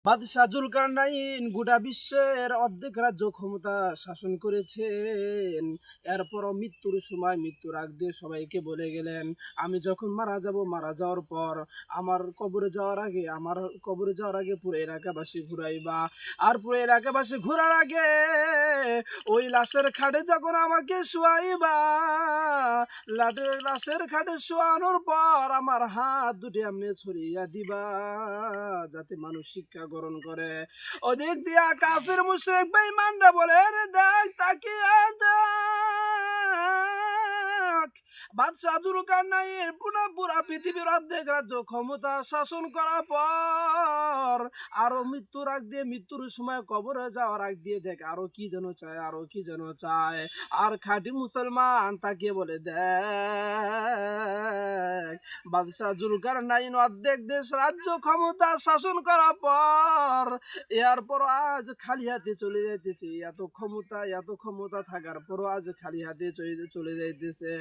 বাদশাহ জুলকারনাইন গোটা বিশ্বের অর্ধেক রাজ্য ক্ষমতা শাসন করেছেন। এরপরও মৃত্যুর সময়, মৃত্যুর আগ দিয়ে সবাইকে বলে গেলেন, আমি যখন মারা যাব, মারা যাওয়ার পর আমার কবরে যাওয়ার আগে পুরো এলাকাবাসী ঘুরাইবা। আর পুরো এলাকাবাসী ঘোরার আগে ওই লাশের খাটে যখন আমাকে শোয়াইবা, লাশের খাটে শোয়ানোর পর আমার হাত দুটি এমনি ছড়িয়া দিবা, যাতে মানুষ শিক্ষা গ্রহণ করে। ওদিক দিয়া কাফির মুশরিক বেঈমানরা বলে, রে দেখ তাকিয়ে দেখ, বাদশাহ জুলকারনাইন পুরা পৃথিবীর অর্ধেক রাজ্য ক্ষমতা শাসন করার পর আরো মৃত্যুর আগ দিয়ে, মৃত্যুর সময় কবরে যাওয়ার আগ দিয়ে দেখ আরো কি যেন চায়, আরো কি যেন চায়। আর খাঁটি মুসলমান তাকিয়ে বলে, দেখ বাদশাহ জুলকারনাইন অর্ধেক দেশ রাজ্য ক্ষমতা শাসন করার পর এরপর আজ খালি হাতে চলে যাইতেছে। এত ক্ষমতা থাকার পরও আজ খালি হাতে চলে যাইতেছে।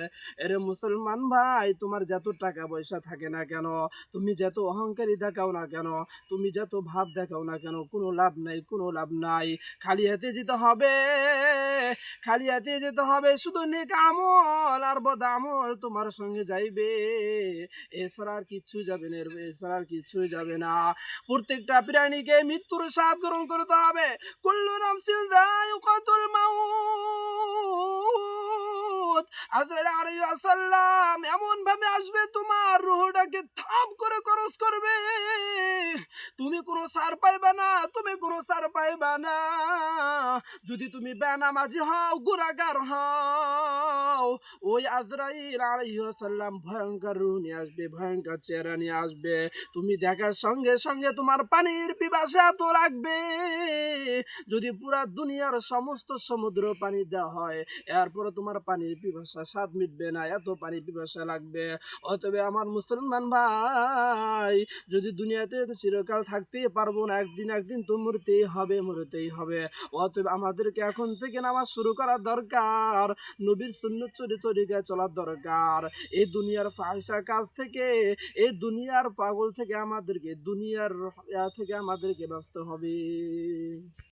এরে মুসলমান ভাই, তোমার যত টাকা পয়সা থাকে না কেন, তুমি যত অহংকারী দেখাও না কেন, তুমি যত ভাব দেখাও না কেন, কোনো লাভ নাই, কোনো লাভ নাই। খালি হাতে যেতে হবে, খালি হাতে যেতে হবে। শুধু নেক আমল আর বদ আমল তোমার সঙ্গে যাইবে, এছাড়া আর কিচ্ছু যাবে না, এছাড়া আর কিছুই যাবে না। প্রত্যেকটা প্রাণীকে মৃত্যুর স্বাদ গ্রহণ করতে হবে। কুল্লু নাফসিন যায়িকাতুল মাউত। আজরাইল আলাইহিস সালাম এমন ভাবে আসবে, তোমার রূহটাকে থাপ করে খরচ করবে, তুমি কোনো ছাড় পাইবা না, তুমি কোনো ছাড় পাইবা না। যদি তুমি বেনামাজি হও, গুনাহগার হও, ওই আজরাইল আলাইহিস সালাম ভয়ঙ্কর রূহ নিয়ে আসবে, ভয়ঙ্কর চেহারা নিয়ে আসবে। তুমি দেখার সঙ্গে সঙ্গে তোমার পানির পিপাসা এত লাগবে, যদি পুরা দুনিয়ার সমস্ত সমুদ্র পানি দেওয়া হয় এরপরে তোমার পানির পিপাসা স্বাদ মিটবে না, এত পানি পিপাসা লাগবে। অতএব আমার মুসলমান ভাই, যদি দুনিয়াতে চিরকাল থাকতেই পারবো না, একদিন তো মরতেই হবে, মরতেই হবে। অতএব আমাদেরকে এখন থেকে নামাজ শুরু করা দরকার, নবীর সুন্নত তরিকায় চলার দরকার। এই দুনিয়ার ফাহিশা কাজ থেকে, এই দুনিয়ার পাগল থেকে আমাদেরকে, দুনিয়ার থেকে আমাদেরকে বাঁচতে হবে।